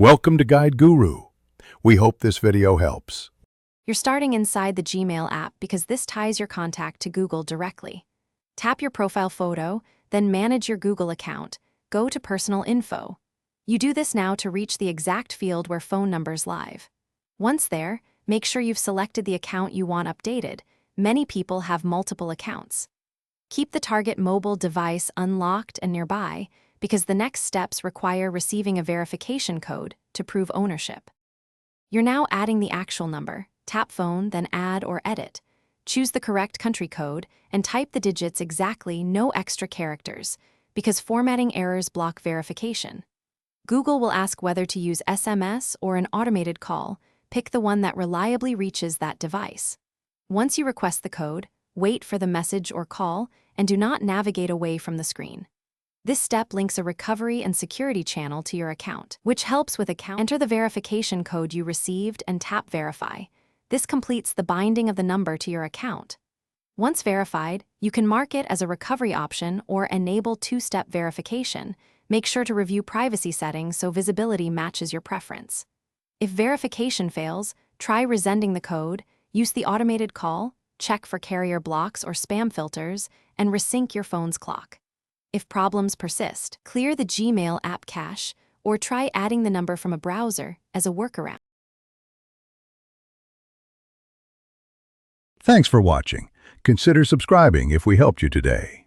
Welcome to Guide Guru. We hope this video helps. You're starting inside the Gmail app because this ties your contact to Google directly. Tap your profile photo, then manage your Google account. Go to Personal Info. You do this now to reach the exact field where phone number's live. Once there, make sure you've selected the account you want updated. Many people have multiple accounts. Keep the target mobile device unlocked and nearby because the next steps require receiving a verification code to prove ownership. You're now adding the actual number. Tap Phone, then Add or Edit. Choose the correct country code and type the digits exactly, no extra characters, because formatting errors block verification. Google will ask whether to use SMS or an automated call. Pick the one that reliably reaches that device. Once you request the code, wait for the message or call and do not navigate away from the screen. This step links a recovery and security channel to your account, which helps with account. Enter the verification code you received and tap Verify. This completes the binding of the number to your account. Once verified, you can mark it as a recovery option or enable two-step verification. Make sure to review privacy settings so visibility matches your preference. If verification fails, try resending the code, use the automated call, check for carrier blocks or spam filters, and resync your phone's clock. If problems persist, clear the Gmail app cache or try adding the number from a browser as a workaround. Thanks for watching. Consider subscribing if we helped you today.